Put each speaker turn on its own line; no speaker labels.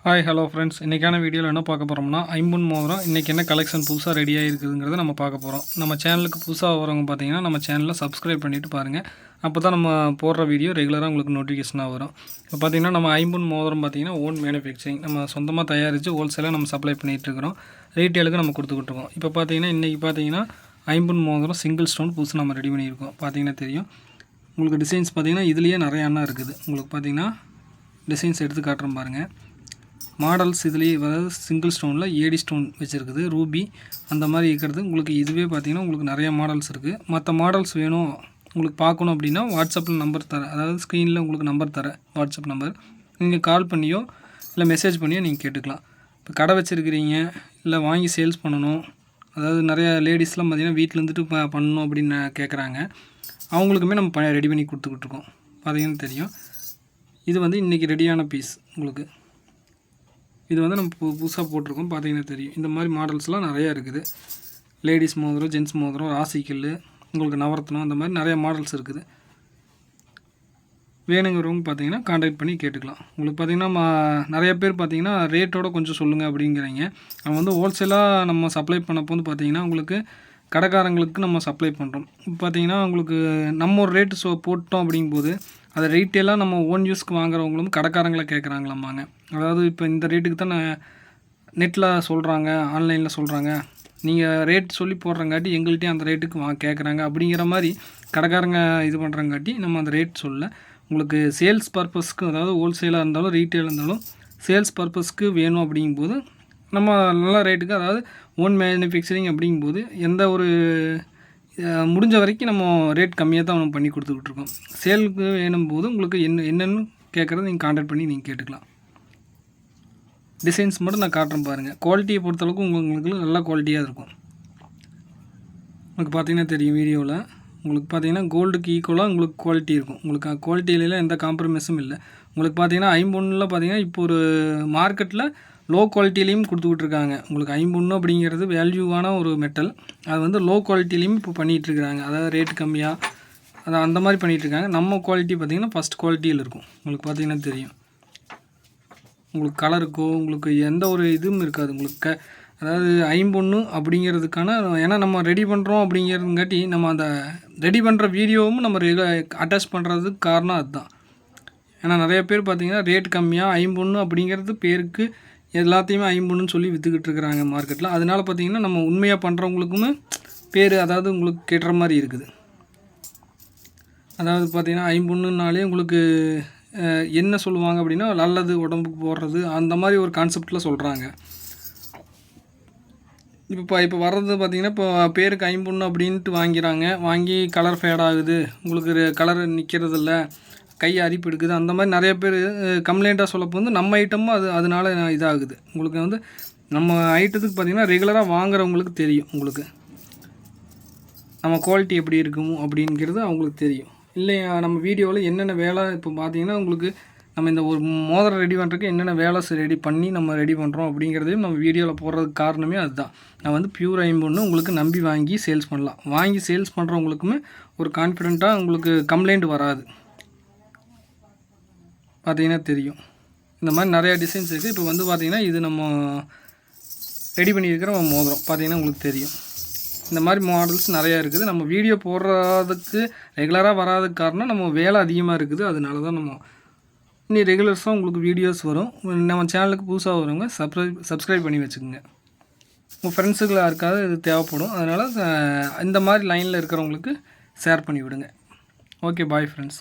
Hi hello friends, இன்றைக்கான வீடியோவில் என்ன பார்க்க போகிறோம்னா ஐம்பொன் மோதிரம் இன்றைக்கி என்ன கலெக்ஷன் புதுசாக ரெடியாக இருக்குதுங்கிறத நம்ம பார்க்க போகிறோம். நம்ம சேனலுக்கு புதுசாக வரவங்க பார்த்தீங்கன்னா நம்ம சேனலில் சப்ஸ்கிரைப் பண்ணிவிட்டு பாருங்கள். அப்போ தான் நம்ம போடுற வீடியோ ரெகுலராக உங்களுக்கு நோட்டிஃபிகேஷனாக வரும். இப்போ பார்த்திங்கன்னா நம்ம ஐம்பொன் மோதிரம் பார்த்திங்கன்னா ஓன் மேனுஃபேக்சரிங் நம்ம சொந்தமாக தயாரித்து ஹோல்சேலாக நம்ம சப்ளை பண்ணிகிட்ருக்கிறோம். ரீட்டெயிலுக்கு நம்ம கொடுத்துக்கிட்டுருக்கோம். இப்போ பார்த்திங்கன்னா இன்றைக்கி பார்த்திங்கன்னா ஐம்பொன் மோதிரம் சிங்கிள் ஸ்டோன் புதுசு நம்ம ரெடி பண்ணியிருக்கோம். பார்த்திங்கன்னா தெரியும் உங்களுக்கு டிசைன்ஸ் பார்த்திங்கன்னா இதுலேயே நிறையா எண்ணம் இருக்குது. உங்களுக்கு பார்த்திங்கன்னா டிசைன்ஸ் எடுத்து காட்டுறோம் பாருங்கள். மாடல்ஸ் இதுலேயே அதாவது சிங்கிள் ஸ்டோனில் ஏடி ஸ்டோன் வச்சுருக்குது, ரூபி அந்த மாதிரி இருக்கிறது. உங்களுக்கு இதுவே பார்த்திங்கன்னா உங்களுக்கு நிறையா மாடல்ஸ் இருக்குது. மற்ற மாடல்ஸ் வேணும் உங்களுக்கு பார்க்கணும் அப்படின்னா வாட்ஸ்அப்பில் நம்பர் தரேன், அதாவது ஸ்க்ரீனில் உங்களுக்கு நம்பர் தரேன், வாட்ஸ்அப் நம்பர். நீங்கள் கால் பண்ணியோ இல்லை மெசேஜ் பண்ணியோ நீங்கள் கேட்டுக்கலாம். இப்போ கடை வச்சுருக்கிறீங்க இல்லை வாங்கி சேல்ஸ் பண்ணணும், அதாவது நிறையா லேடிஸ்லாம் பார்த்திங்கன்னா வீட்டில் இருந்துட்டு பண்ணணும் அப்படின்னு கேட்குறாங்க. அவங்களுக்குமே நம்ம ரெடி பண்ணி கொடுத்துக்கிட்ருக்கோம். பார்த்திங்கன்னா தெரியும் இது வந்து இன்றைக்கி ரெடியான பீஸ். உங்களுக்கு இது வந்து நம்ம புதுசாக போட்டிருக்கோம். பார்த்தீங்கன்னா தெரியும் இந்த மாதிரி மாடல்ஸ்லாம் நிறையா இருக்குது. லேடிஸ் மோதிரம், ஜென்ட்ஸ் மோதிரம், ராசிக்கல், உங்களுக்கு நவரத்னம், அந்த மாதிரி நிறையா மாடல்ஸ் இருக்குது. வேணுங்கிறவங்க பார்த்தீங்கன்னா கான்டாக்ட் பண்ணி கேட்டுக்கலாம். உங்களுக்கு பார்த்திங்கன்னா நிறைய பேர் பார்த்திங்கன்னா ரேட்டோட கொஞ்சம் சொல்லுங்கள் அப்படிங்கிறீங்க. நம்ம வந்து ஹோல்சேலாக நம்ம சப்ளை பண்ணப்போ வந்து பார்த்திங்கன்னா உங்களுக்கு கடைக்காரங்களுக்கு நம்ம சப்ளை பண்ணுறோம். இப்போ பார்த்திங்கன்னா உங்களுக்கு நம்ம ஒரு ரேட்டு போட்டோம் அப்படிங்கும்போது அதை ரீட்டெயிலாக நம்ம ஓன் யூஸ்க்கு வாங்குறவங்களும் கடைக்காரங்களை கேட்குறாங்களாம்மாங்க. அதாவது இப்போ இந்த ரேட்டுக்கு தான் நெட்டில் சொல்கிறாங்க, ஆன்லைனில் சொல்கிறாங்க, நீங்கள் ரேட் சொல்லி போடுறங்காட்டி எங்கள்கிட்டையும் அந்த ரேட்டுக்கு கேட்குறாங்க அப்படிங்கிற மாதிரி கடைக்காரங்க இது பண்ணுறங்காட்டி நம்ம அந்த ரேட் சொல்ல. உங்களுக்கு சேல்ஸ் பர்பஸ்க்கு, அதாவது ஹோல்சேலாக இருந்தாலும் ரீட்டெயிலாக இருந்தாலும் சேல்ஸ் பர்பஸ்க்கு வேணும் அப்படிங்கும்போது நம்ம நல்ல ரேட்டுக்கு, அதாவது ஓன் மேனுஃபேக்சரிங் அப்படிங்கும்போது எந்த ஒரு முடிஞ்ச வரைக்கும் நம்ம ரேட் கம்மியாக தான் நம்ம பண்ணி கொடுத்துக்கிட்ருக்கோம். சேலுக்கு வேணும்போது உங்களுக்கு என்னென்னு கேட்குறது நீங்கள் கான்டாக்ட் பண்ணி நீங்கள் கேட்டுக்கலாம். டிசைன்ஸ் மட்டும் நான் காட்டுறேன் பாருங்கள். குவாலிட்டியை பொறுத்தளவுக்கு உங்களுக்கு நல்ல குவாலிட்டியாக இருக்கும். உங்களுக்கு பார்த்திங்கன்னா தெரியும் வீடியோவில். உங்களுக்கு பார்த்திங்கன்னா கோல்டுக்கு ஈக்குவலாக உங்களுக்கு குவாலிட்டி இருக்கும். உங்களுக்கு குவாலிட்டியிலாம் எந்த காம்ப்ரமைஸும் இல்லை. உங்களுக்கு பார்த்திங்கன்னா ஐம்பொன்னில் பார்த்திங்கன்னா இப்போ ஒரு மார்க்கெட்டில் லோ குவாலிட்டிலையும் கொடுத்துக்கிட்ருக்காங்க. உங்களுக்கு ஐம்பொன்று அப்படிங்கிறது வேல்யூவான ஒரு மெட்டல். அது வந்து லோ குவாலிட்டிலையும் இப்போ பண்ணிகிட்ருக்குறாங்க. அதாவது ரேட்டு கம்மியாக அதை அந்த மாதிரி பண்ணிகிட்ருக்காங்க. நம்ம குவாலிட்டி பார்த்திங்கன்னா ஃபஸ்ட் குவாலிட்டியில் இருக்கும். உங்களுக்கு பார்த்திங்கன்னா தெரியும். உங்களுக்கு கலருக்கோ உங்களுக்கு எந்த ஒரு இதுவும் இருக்காது. உங்களுக்கு அதாவது ஐம்பொன்று அப்படிங்கிறதுக்கான, ஏன்னா நம்ம ரெடி பண்ணுறோம் அப்படிங்கிறதுங்காட்டி நம்ம அந்த ரெடி பண்ணுற வீடியோவும் நம்ம அட்டாச் பண்ணுறதுக்கு காரணம் அதுதான். ஏன்னா நிறைய பேர் பார்த்திங்கன்னா ரேட் கம்மியாக ஐம்பொன்று அப்படிங்கிறது பேருக்கு எல்லாத்தையுமே ஐம்பொன்னுன்னு சொல்லி விற்றுக்கிட்டு இருக்கிறாங்க மார்க்கெட்டில். அதனால் பார்த்திங்கன்னா நம்ம உண்மையாக பண்ணுறவங்களுக்குமே பேர் அதாவது உங்களுக்கு கேட்டுற மாதிரி இருக்குது. அதாவது பார்த்திங்கன்னா ஐம்பொன்னுனாலே உங்களுக்கு என்ன சொல்லுவாங்க அப்படின்னா நல்லது உடம்புக்கு போடுறது அந்த மாதிரி ஒரு கான்செப்டில் சொல்கிறாங்க. இப்போ வர்றது பார்த்திங்கன்னா இப்போ பேருக்கு ஐம்பொன்று அப்படின்ட்டு வாங்கிறாங்க. வாங்கி கலர் ஃபேட் ஆகுது, உங்களுக்கு கலர் நிற்கிறதில்ல, கை அரிப்பு எடுக்குது, அந்த மாதிரி நிறைய பேர் கம்ப்ளைண்ட்டாக சொல்லப்போ வந்து நம்ம ஐட்டமும் அதனால இதாகுது. உங்களுக்கு வந்து நம்ம ஐட்டத்துக்கு பார்த்திங்கன்னா ரெகுலராக வாங்குறவங்களுக்கு தெரியும். உங்களுக்கு நம்ம குவாலிட்டி எப்படி இருக்குமோ அப்படிங்கிறது அவங்களுக்கு தெரியும். இல்லையா நம்ம வீடியோவில் என்னென்ன வேலை இப்போ பார்த்திங்கன்னா உங்களுக்கு நம்ம இந்த ஒரு மோதிரம் ரெடி பண்ணுறதுக்கு என்னென்ன வேலை ரெடி பண்ணி நம்ம ரெடி பண்ணுறோம் அப்படிங்கிறதையும் நம்ம வீடியோவில் போடுறதுக்கு காரணமே அதுதான். நான் வந்து பியூர் ஐம்பொன்று உங்களுக்கு நம்பி வாங்கி சேல்ஸ் பண்ணலாம். வாங்கி சேல்ஸ் பண்ணுறவங்களுக்குமே ஒரு கான்ஃபிடெண்ட்டாக உங்களுக்கு கம்ப்ளைண்ட் வராது. பார்த்திங்கன்னா தெரியும் இந்த மாதிரி நிறையா டிசைன்ஸ் இருக்குது. இப்போ வந்து பார்த்திங்கன்னா இது நம்ம ரெடி பண்ணியிருக்கிற மோதிரம் பார்த்திங்கன்னா உங்களுக்கு தெரியும். இந்த மாதிரி மாடல்ஸ் நிறையா இருக்குது. நம்ம வீடியோ போடுறதுக்கு ரெகுலராக வராதுக்கு காரணம் நம்ம வேலை அதிகமாக இருக்குது. அதனால தான் நம்ம இன்னும் ரெகுலர்ஸாக உங்களுக்கு வீடியோஸ் வரும். நம்ம சேனலுக்கு புதுசாக வரவங்க சப்ஸ்கிரைப் பண்ணி வச்சுக்கோங்க. உங்கள் ஃப்ரெண்ட்ஸுக்கு யாருக்காவது இது தேவைப்படும். அதனால் இந்த மாதிரி லைனில் இருக்கிறவங்களுக்கு ஷேர் பண்ணி விடுங்க. Okay, bye friends.